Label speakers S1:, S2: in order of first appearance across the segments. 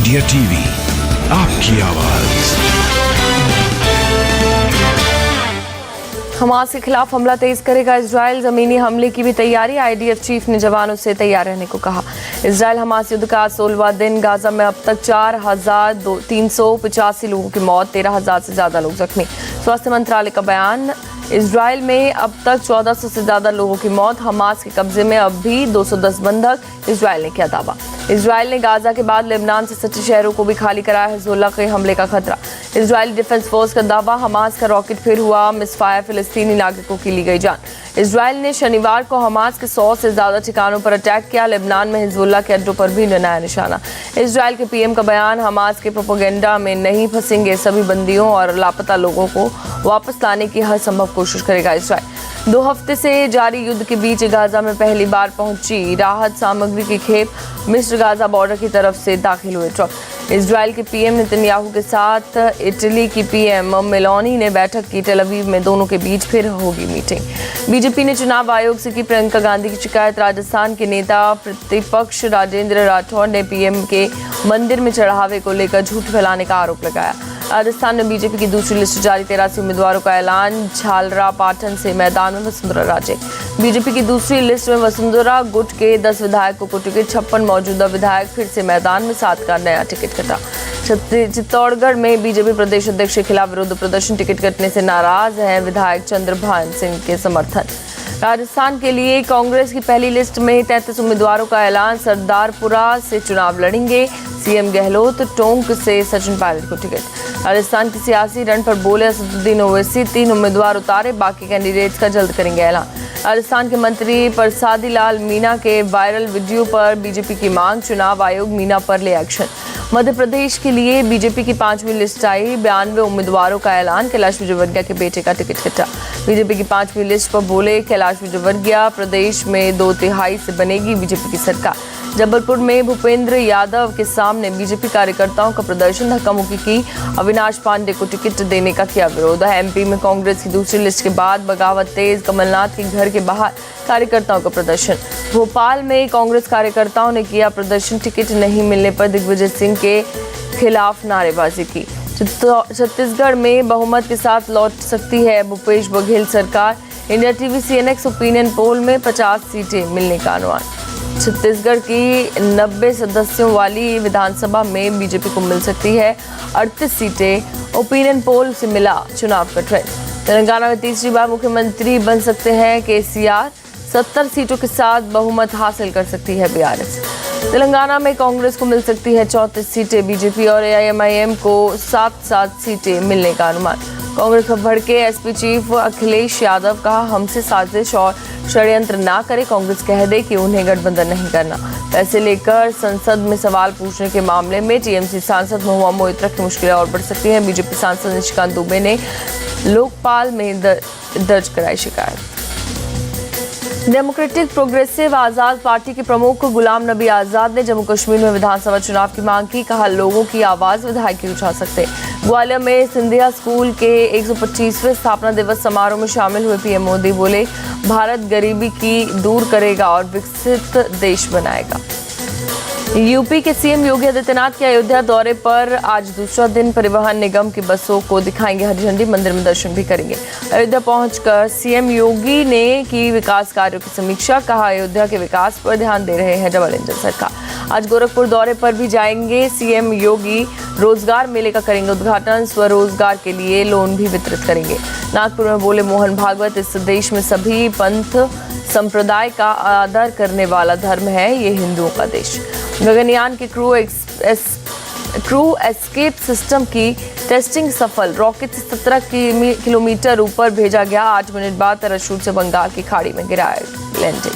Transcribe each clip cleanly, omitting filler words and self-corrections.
S1: India TV, आपकी आवाज।
S2: Hamas के खिलाफ हमला तेज करेगा इजराइल, जमीनी हमले की भी तैयारी। आईडीएफ चीफ ने जवानों से तैयार रहने को कहा। इजराइल हमास युद्ध का 16वां दिन। गाजा में अब तक 4,385 लोगों की मौत, 13,000 से ज्यादा लोग जख्मी। स्वास्थ्य मंत्रालय का बयान। इजराइल में अब तक 1400 से ज्यादा लोगों की मौत। हमास के कब्जे में अब भी 210 बंधक। इजराइल ने किया दावा। इजराइल ने गाजा के बाद लेबनान से सटे शहरों को भी खाली कराया। हिजबुल्लाह के हमले का खतरा। इजरायली डिफेंस फोर्स का दावा। हमास का रॉकेट फिर हुआ मिसफायर, फिलिस्तीनी नागरिकों की ली गई जान। इजराइल ने शनिवार को हमास के 100 से ज्यादा ठिकानों पर अटैक किया। लेबनान में हिजबुल्लाह के अड्डों पर भी नया निशाना। इजराइल के पीएम का बयान। हमास के प्रोपेगेंडा में नहीं फंसेंगे। सभी बंदियों और लापता लोगों को वापस लाने की हर संभव कोशिश करेगा इजराइल। 2 हफ्ते से जारी युद्ध के बीच गाजा में पहली बार पहुंची राहत सामग्री की खेप। मिस्र गाजा बॉर्डर की तरफ से दाखिल हुए ट्रक। इजराइल के पीएम नेतन्याहू के साथ इटली की पीएम मेलोनी ने बैठक की। टेल अवीव में दोनों के बीच फिर होगी मीटिंग। बीजेपी ने चुनाव आयोग से की प्रियंका गांधी की शिकायत। राजस्थान के नेता प्रतिपक्ष राजेंद्र राठौड़ ने पीएम के मंदिर में चढ़ावे को लेकर झूठ फैलाने का आरोप लगाया। राजस्थान में बीजेपी की दूसरी लिस्ट जारी। 83 उम्मीदवारों का ऐलान। झालरा पाटन से मैदान में वसुंधरा राजे। बीजेपी की दूसरी लिस्ट में वसुंधरा गुट के 10 विधायकों को टिकट। 56 मौजूदा विधायक फिर से मैदान में, 7 का नया टिकट कटा। चित्तौड़गढ़ में बीजेपी प्रदेश अध्यक्ष के खिलाफ विरोध प्रदर्शन। टिकट कटने से नाराज हैं विधायक चंद्रभान सिंह के समर्थन। राजस्थान के लिए कांग्रेस की पहली लिस्ट में 33 उम्मीदवारों का ऐलान। सरदारपुरा से चुनाव लड़ेंगे सीएम गहलोत। टोंक से सचिन पायलट को टिकट। राजस्थान की सियासी रण पर बोले असदुद्दीन ओवैसी। 3 उम्मीदवार उतारे, बाकी कैंडिडेट्स का जल्द करेंगे ऐलान। राजस्थान के मंत्री प्रसादी लाल मीणा के वायरल वीडियो पर बीजेपी की मांग। चुनाव आयोग मीणा पर ले एक्शन। मध्य प्रदेश के लिए बीजेपी की 5वीं लिस्ट आई। 92 उम्मीदवारों का ऐलान। कैलाश विजयवर्गीय के बेटे का टिकट कटा। बीजेपी की 5वीं लिस्ट पर बोले कैलाश विजयवर्गीय। प्रदेश में 2/3 से बनेगी बीजेपी की सरकार। जबलपुर में भूपेंद्र यादव के सामने बीजेपी कार्यकर्ताओं का प्रदर्शन। धक्का मुक्की की। अविनाश पांडे को टिकट देने का किया विरोध। एमपी में कांग्रेस की दूसरी लिस्ट के बाद बगावत तेज। कमलनाथ के घर के बाहर कार्यकर्ताओं का प्रदर्शन। भोपाल में कांग्रेस कार्यकर्ताओं ने किया प्रदर्शन। टिकट नहीं मिलने पर दिग्विजय सिंह के खिलाफ नारेबाजी की। छत्तीसगढ़ में बहुमत के साथ लौट सकती है भूपेश बघेल सरकार। India TV CNX opinion poll में 50 सीटें मिलने का अनुमान। छत्तीसगढ़ की 90 सदस्यों वाली विधानसभा में बीजेपी को मिल सकती है 38 सीटें। ओपिनियन पोल से मिला चुनाव का ट्रेंड। तेलंगाना में तीसरी बार मुख्यमंत्री बन सकते हैं केसीआर। 70 सीटों के साथ बहुमत हासिल कर सकती है BRS। तेलंगाना में कांग्रेस को मिल सकती है 34 सीटें। बीजेपी और AIMIM को 7-7 सीटें मिलने का अनुमान। कांग्रेस पर भड़के एसपी चीफ अखिलेश यादव का हमसे साजिश और षड्यंत्र ना करे। कांग्रेस कह दे कि उन्हें गठबंधन नहीं करना। पैसे लेकर संसद में सवाल पूछने के मामले में टीएमसी सांसद महुआ मोइत्रा की मुश्किलें और बढ़ सकती हैं। बीजेपी सांसद निशिकांत दुबे ने लोकपाल में दर्ज कराई शिकायत। डेमोक्रेटिक प्रोग्रेसिव आजाद पार्टी के प्रमुख गुलाम नबी आजाद ने जम्मू कश्मीर में विधानसभा चुनाव की मांग की। कहा लोगों की आवाज विधायक की उठा सकते। ग्वालियर में सिंधिया स्कूल के 125वें स्थापना दिवस समारोह में शामिल हुए पीएम मोदी बोले भारत गरीबी की दूर करेगा और विकसित देश बनाएगा। यूपी के सीएम योगी आदित्यनाथ के अयोध्या दौरे पर आज दूसरा दिन। परिवहन निगम की बसों को दिखाएंगे हरी झंडी। मंदिर में दर्शन भी करेंगे। अयोध्या पहुंचकर सीएम योगी ने की विकास कार्यों की समीक्षा। कहा अयोध्या के विकास पर ध्यान दे रहे हैं डबल इंजन सरकार। आज गोरखपुर दौरे पर भी जाएंगे सीएम योगी। रोजगार मेले का करेंगे उद्घाटन। स्वरोजगार के लिए लोन भी वितरित करेंगे। नागपुर में बोले मोहन भागवत इस देश में सभी पंथ संप्रदाय का आदर करने वाला धर्म है, ये हिंदुओं का देश। गगनयान के क्रू एस्केप सिस्टम की टेस्टिंग सफल। रॉकेट से 17 किलोमीटर ऊपर भेजा गया। 8 मिनट बाद पैराशूट से बंगाल की खाड़ी में गिराया लैंडिंग।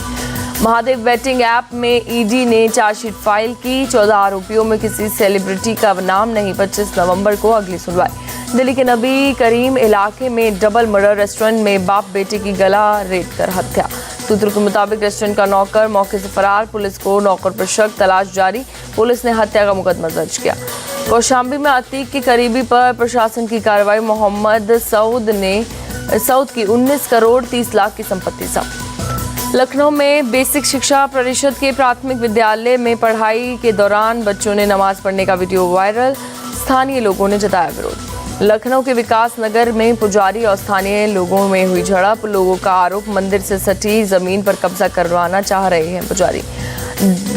S2: महादेव बेटिंग ऐप में ईडी ने चार्जशीट फाइल की। 14 आरोपियों में किसी सेलिब्रिटी का नाम नहीं। 25 नवंबर को अगली सुनवाई। दिल्ली के नबी करीम इलाके में डबल मर्डर। रेस्टोरेंट में बाप बेटे की गला रेत कर हत्या। सूत्रों के मुताबिक रेस्टोरेंट का नौकर मौके से फरार। पुलिस को नौकर पर शक। तलाश जारी। पुलिस ने हत्या का मुकदमा दर्ज किया। कौशाम्बी में अतीक के करीबी पर प्रशासन की कार्रवाई। मोहम्मद सऊद की 19 करोड़ 30 लाख की संपत्ति जब्त। लखनऊ में बेसिक शिक्षा परिषद के प्राथमिक विद्यालय में पढ़ाई के दौरान बच्चों ने नमाज पढ़ने का वीडियो वायरल, स्थानीय लोगों ने जताया विरोध। लखनऊ के विकास नगर में पुजारी और स्थानीय लोगों में हुई झड़प। लोगों का आरोप, मंदिर से सटी जमीन पर कब्जा करवाना चाह रहे हैं पुजारी।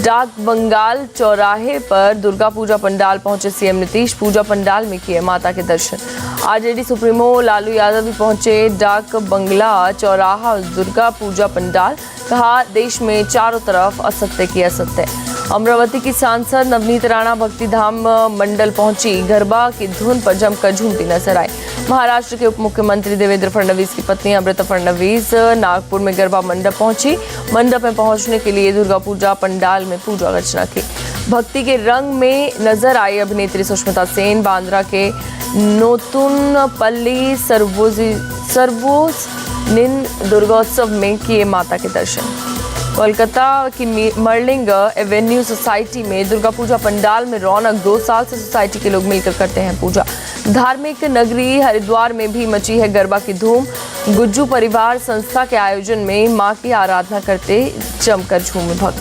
S2: डाक बंगाल चौराहे पर दुर्गा पूजा पंडाल पहुंचे सीएम नीतीश, पूजा पंडाल में किए माता के दर्शन। आरजेडी सुप्रीमो लालू यादव भी पहुंचे डाक बंगला चौराहा दुर्गा पूजा पंडाल। कहा, देश में चारों तरफ असत्य की असत्य। अमरावती की सांसद नवनीत राणा भक्ति धाम मंडल पहुंची, गरबा की धुन पर जमकर झूमती नजर आई। महाराष्ट्र के उप मुख्यमंत्री देवेंद्र फडणवीस की पत्नी अमृता फडणवीस नागपुर में गरबा मंडप पहुंची। मंडप में पहुंचने के लिए दुर्गा पूजा पंडाल में पूजा अर्चना की। भक्ति के रंग में नजर आई अभिनेत्री सुष्मिता सेन। बांद्रा के नोतुनपल्ली सर्वोनिन दुर्गोत्सव में किए माता के दर्शन। कोलकाता की मर्लिंग एवेन्यू सोसाइटी में दुर्गा पूजा पंडाल में रौनक। 2 साल से सोसाइटी के लोग मिलकर करते हैं पूजा। धार्मिक नगरी हरिद्वार में भी मची है गरबा की धूम। गुज्जू परिवार संस्था के आयोजन में मां की आराधना करते जमकर झूमे भक्त।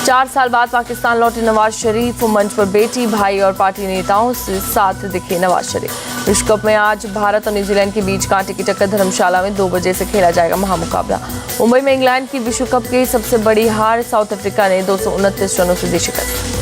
S2: 4 साल बाद पाकिस्तान लौटे नवाज शरीफ। मंच पर बेटी, भाई और पार्टी नेताओं से साथ दिखे नवाज शरीफ। विश्व कप में आज भारत और न्यूजीलैंड के बीच कांटे की टक्कर। धर्मशाला में 2 बजे से खेला जाएगा महामुकाबला। मुंबई में इंग्लैंड की विश्व कप की सबसे बड़ी हार। साउथ अफ्रीका ने 229 रनों से दी शिकस्त।